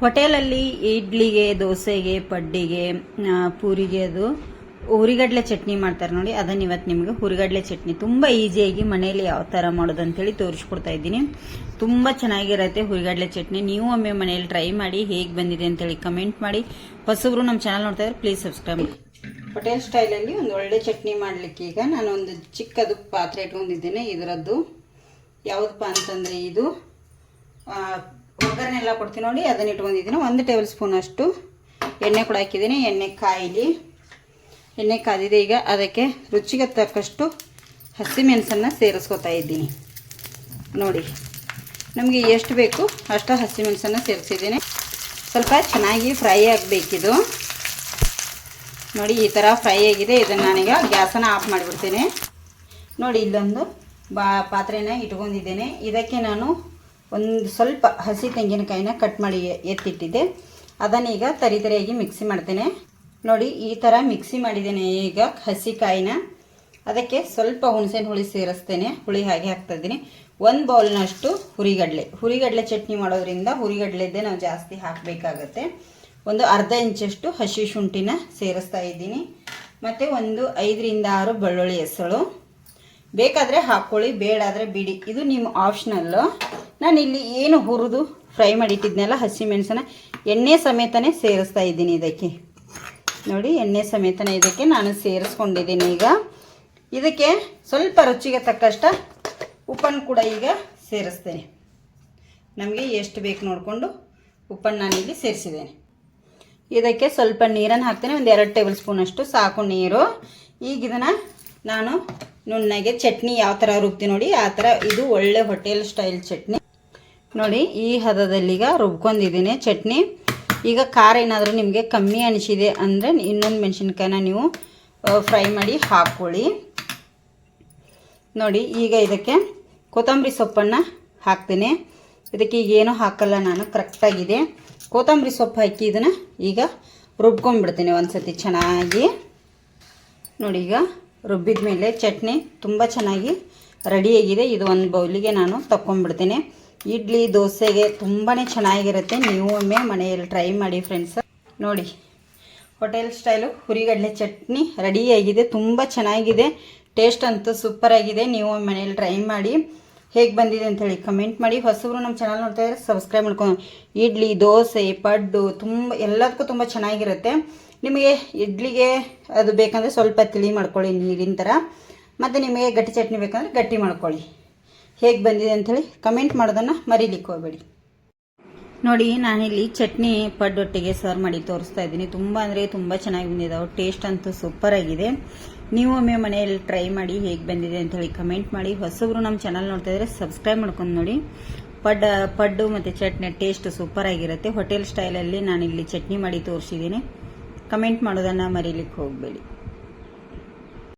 ಹೋಟೆಲಲ್ಲಿ ಇಡ್ಲಿಗೆ, ದೋಸೆಗೆ, ಪಡ್ಡಿಗೆ, ಪೂರಿಗೆ ಅದು ಹುರಿಗಡ್ಲೆ ಚಟ್ನಿ ಮಾಡ್ತಾರೆ ನೋಡಿ. ಅದನ್ನ ಇವತ್ತು ನಿಮಗೆ ಹುರಿಗಡ್ಲೆ ಚಟ್ನಿ ತುಂಬಾ ಈಸಿಯಾಗಿ ಮನೆಯಲ್ಲಿ ಯಾವ ತರ ಮಾಡೋದು ಅಂತೇಳಿ ತೋರಿಸ್ಕೊಡ್ತಾ ಇದ್ದೀನಿ. ತುಂಬಾ ಚೆನ್ನಾಗಿರುತ್ತೆ ಹುರಿಗಡ್ಲೆ ಚಟ್ನಿ. ನೀವು ಒಮ್ಮೆ ಮನೆಯಲ್ಲಿ ಟ್ರೈ ಮಾಡಿ ಹೇಗೆ ಬಂದಿದೆ ಅಂತೇಳಿ ಕಮೆಂಟ್ ಮಾಡಿ. ಹೊಸಬ್ರು ನಮ್ಮ ಚಾನಲ್ ನೋಡ್ತಾ ಇದ್ರೆ ಪ್ಲೀಸ್ ಸಬ್ಸ್ಕ್ರೈಬ್ ಮಾಡಿ. ಹೋಟೆಲ್ ಸ್ಟೈಲಲ್ಲಿ ಒಂದು ಒಳ್ಳೆ ಚಟ್ನಿ ಮಾಡ್ಲಿಕ್ಕೆ ಈಗ ನಾನು ಒಂದು ಚಿಕ್ಕದು ಪಾತ್ರೆ ಇಟ್ಕೊಂಡಿದ್ದೇನೆ. ಇದರದ್ದು ಯಾವುದಪ್ಪ ಅಂತಂದ್ರೆ ಇದು ಒಗ್ಗರಣೆ ಎಲ್ಲ ಕೊಡ್ತೀನಿ ನೋಡಿ, ಅದನ್ನ ಇಟ್ಕೊಂಡಿದ್ದೀನಿ. 1 ಟೇಬಲ್ ಸ್ಪೂನ್ ಅಷ್ಟು ಎಣ್ಣೆ ಕೂಡ ಹಾಕಿದ್ದೀನಿ. ಎಣ್ಣೆ ಕಾಯಿಲಿ, ಎಣ್ಣೆ ಕಾದಿದೆ. ಈಗ ಅದಕ್ಕೆ ರುಚಿಗೆ ತಕ್ಕಷ್ಟು ಹಸಿಮೆಣಸನ್ನು ಸೇರಿಸ್ಕೊತಾ ಇದ್ದೀನಿ ನೋಡಿ. ನಮಗೆ ಎಷ್ಟು ಬೇಕು ಅಷ್ಟು ಹಸಿಮೆಣಸನ್ನು ಸೇರಿಸಿದ್ದೀನಿ. ಸ್ವಲ್ಪ ಚೆನ್ನಾಗಿ ಫ್ರೈ ಆಗಬೇಕಿದು ನೋಡಿ. ಈ ಥರ ಫ್ರೈ ಆಗಿದೆ. ಇದನ್ನು ನಾನೀಗ ಗ್ಯಾಸನ್ನು ಆಫ್ ಮಾಡಿಬಿಡ್ತೇನೆ ನೋಡಿ. ಇಲ್ಲೊಂದು ಪಾತ್ರೆನ ಇಟ್ಕೊಂಡಿದ್ದೇನೆ. ಇದಕ್ಕೆ ನಾನು ಒಂದು ಸ್ವಲ್ಪ ಹಸಿ ತೆಂಗಿನಕಾಯಿನ ಕಟ್ ಮಾಡಿ ಎತ್ತಿಟ್ಟಿದ್ದೆ. ಅದನ್ನೀಗ ತರಿಯಾಗಿ ಮಿಕ್ಸಿ ಮಾಡ್ತೇನೆ ನೋಡಿ. ಈ ಥರ ಮಿಕ್ಸಿ ಮಾಡಿದ್ದೇನೆ ಈಗ ಹಸಿ ಕಾಯಿನ. ಅದಕ್ಕೆ ಸ್ವಲ್ಪ ಹುಣಸೆಹಣ್ಣು ಹುಳಿ ಸೇರಿಸ್ತೇನೆ. ಹುಳಿ ಹಾಗೆ ಹಾಕ್ತಾ ಇದ್ದೀನಿ. 1 ಬೌಲ್ನಷ್ಟು ಹುರಿಗಡ್ಲೆ ಚಟ್ನಿ ಮಾಡೋದ್ರಿಂದ ಹುರಿಗಡ್ಲೆದ್ದೇ ನಾವು ಜಾಸ್ತಿ ಹಾಕಬೇಕಾಗತ್ತೆ. ಒಂದು ಅರ್ಧ ಇಂಚಷ್ಟು ಹಸಿ ಶುಂಠಿನ ಸೇರಿಸ್ತಾ ಇದ್ದೀನಿ. ಮತ್ತು ಒಂದು 5 ರಿಂದ 6 ಬೆಳ್ಳುಳ್ಳಿ ಹೆಸಳು. ಬೇಕಾದರೆ ಹಾಕ್ಕೊಳ್ಳಿ, ಬೇಡಾದರೆ ಬಿಡಿ, ಇದು ನಿಮ್ಮ ಆಪ್ಷನಲ್ಲು. ನಾನು ಇಲ್ಲಿ ಏನು ಹುರಿದು ಫ್ರೈ ಮಾಡಿಟ್ಟಿದ್ನೆಲ್ಲ ಹಸಿಮೆಣಸನ್ನ ಎಣ್ಣೆ ಸಮೇತನೇ ಸೇರಿಸ್ತಾ ಇದ್ದೀನಿ ಇದಕ್ಕೆ ನೋಡಿ. ಎಣ್ಣೆ ಸಮೇತನೇ ಇದಕ್ಕೆ ನಾನು ಸೇರಿಸ್ಕೊಂಡಿದ್ದೀನಿ. ಈಗ ಇದಕ್ಕೆ ಸ್ವಲ್ಪ ರುಚಿಗೆ ತಕ್ಕಷ್ಟ ಉಪ್ಪನ್ನು ಕೂಡ ಈಗ ಸೇರಿಸ್ತೇನೆ. ನಮಗೆ ಎಷ್ಟು ಬೇಕು ನೋಡಿಕೊಂಡು ಉಪ್ಪನ್ನು ನಾನಿಲ್ಲಿ ಸೇರಿಸಿದ್ದೇನೆ. ಇದಕ್ಕೆ ಸ್ವಲ್ಪ ನೀರನ್ನು ಹಾಕ್ತೇನೆ. ಒಂದು 2 ಟೇಬಲ್ ಸ್ಪೂನ್ ಅಷ್ಟು ಸಾಕು ನೀರು. ಈಗ ಇದನ್ನು ನಾನು ನುಣ್ಣಗೆ ಚಟ್ನಿ ಯಾವ ಥರ ರುಬ್ತೀನಿ ನೋಡಿ, ಆ ಥರ ಇದು ಒಳ್ಳೆ ಹೋಟೆಲ್ ಸ್ಟೈಲ್ ಚಟ್ನಿ ನೋಡಿ. ಈ ಹದದಲ್ಲೀಗ ರುಬ್ಕೊಂಡಿದ್ದೀನಿ ಚಟ್ನಿ. ಈಗ ಖಾರ ಏನಾದರೂ ನಿಮಗೆ ಕಮ್ಮಿ ಅನಿಸಿದೆ ಅಂದರೆ ಇನ್ನೊಂದು ಮೆಣಸಿನ್ಕಾಯಿನ ನೀವು ಫ್ರೈ ಮಾಡಿ ಹಾಕ್ಕೊಳ್ಳಿ ನೋಡಿ. ಈಗ ಇದಕ್ಕೆ ಕೊತ್ತಂಬರಿ ಸೊಪ್ಪನ್ನು ಹಾಕ್ತೇನೆ. ಇದಕ್ಕೆ ಈಗೇನು ಹಾಕಲ್ಲ ನಾನು, ಕರೆಕ್ಟಾಗಿದೆ. ಕೊತ್ತಂಬರಿ ಸೊಪ್ಪು ಹಾಕಿ ಇದನ್ನು ಈಗ ರುಬ್ಕೊಂಡ್ಬಿಡ್ತೀನಿ ಒಂದು ಸತಿ ಚೆನ್ನಾಗಿ ನೋಡಿ. ಈಗ ರುಬ್ಬಿದ ಮೇಲೆ ಚಟ್ನಿ ತುಂಬ ಚೆನ್ನಾಗಿ ರೆಡಿಯಾಗಿದೆ. ಇದು ಒಂದು ಬೌಲಿಗೆ ನಾನು ತಗೊಂಡ್ಬಿಡ್ತೇನೆ. ಇಡ್ಲಿ, ದೋಸೆಗೆ ತುಂಬಾ ಚೆನ್ನಾಗಿರುತ್ತೆ. ನೀವು ಒಮ್ಮೆ ಮನೆಯಲ್ಲಿ ಟ್ರೈ ಮಾಡಿ ಫ್ರೆಂಡ್ಸ್ ನೋಡಿ. ಹೋಟೆಲ್ ಸ್ಟೈಲು ಹುರಿಗಡ್ಲೆ ಚಟ್ನಿ ರೆಡಿಯಾಗಿದೆ. ತುಂಬ ಚೆನ್ನಾಗಿದೆ. ಟೇಸ್ಟ್ ಅಂತೂ ಸೂಪರ್ ಆಗಿದೆ. ನೀವು ಮನೆಯಲ್ಲಿ ಟ್ರೈ ಮಾಡಿ ಹೇಗೆ ಬಂದಿದೆ ಅಂಥೇಳಿ ಕಮೆಂಟ್ ಮಾಡಿ. ಹೊಸಬ್ರು ನಮ್ಮ ಚಾನಲ್ ನೋಡ್ತಾ ಇದ್ದರೆ ಸಬ್ಸ್ಕ್ರೈಬ್ ಮಾಡ್ಕೊಂಡು. ಇಡ್ಲಿ, ದೋಸೆ, ಪಡ್ಡು ಎಲ್ಲದಕ್ಕೂ ತುಂಬ ಚೆನ್ನಾಗಿರುತ್ತೆ. ನಿಮಗೆ ಇಡ್ಲಿಗೆ ಅದು ಬೇಕಂದರೆ ಸ್ವಲ್ಪ ತಿಳಿ ಮಾಡ್ಕೊಳ್ಳಿ ನೀರಿನ ಥರ. ಮತ್ತು ನಿಮಗೆ ಗಟ್ಟಿ ಚಟ್ನಿ ಬೇಕಂದರೆ ಗಟ್ಟಿ ಮಾಡ್ಕೊಳ್ಳಿ. ಹೇಗೆ ಬಂದಿದೆ ಅಂಥೇಳಿ ಕಮೆಂಟ್ ಮಾಡೋದನ್ನು ಮರೀಲಿಕ್ಕೆ ಹೋಗಬೇಡಿ ನೋಡಿ. ನಾನಿಲ್ಲಿ ಚಟ್ನಿ ಪಡ್ಡೊಟ್ಟಿಗೆ ಸರ್ವ್ ಮಾಡಿ ತೋರಿಸ್ತಾ ಇದ್ದೀನಿ. ತುಂಬ ಅಂದರೆ ತುಂಬ ಚೆನ್ನಾಗಿ ಬಂದಿದ್ದಾವೆ. ಟೇಸ್ಟ್ ಅಂತೂ ಸೂಪರ್ ಆಗಿದೆ. ನೀವು ಒಮ್ಮೆ ಮನೆಯಲ್ಲಿ ಟ್ರೈ ಮಾಡಿ ಹೇಗೆ ಬಂದಿದೆ ಅಂಥೇಳಿ ಕಮೆಂಟ್ ಮಾಡಿ. ಹೊಸಬ್ರು ನಮ್ಮ ಚಾನಲ್ ನೋಡ್ತಾ ಇದ್ದರೆ ಸಬ್ಸ್ಕ್ರೈಬ್ ಮಾಡ್ಕೊಂಡು ನೋಡಿ. ಪಡ್ಡು ಮತ್ತು ಚಟ್ನಿ ಟೇಸ್ಟ್ ಸೂಪರ್ ಆಗಿರುತ್ತೆ. ಹೋಟೆಲ್ ಸ್ಟೈಲಲ್ಲಿ ನಾನಿಲ್ಲಿ ಚಟ್ನಿ ಮಾಡಿ ತೋರಿಸಿದ್ದೀನಿ. ಕಮೆಂಟ್ ಮಾಡೋದನ್ನು ಮರೀಲಿಕ್ಕೆ ಹೋಗಬೇಡಿ.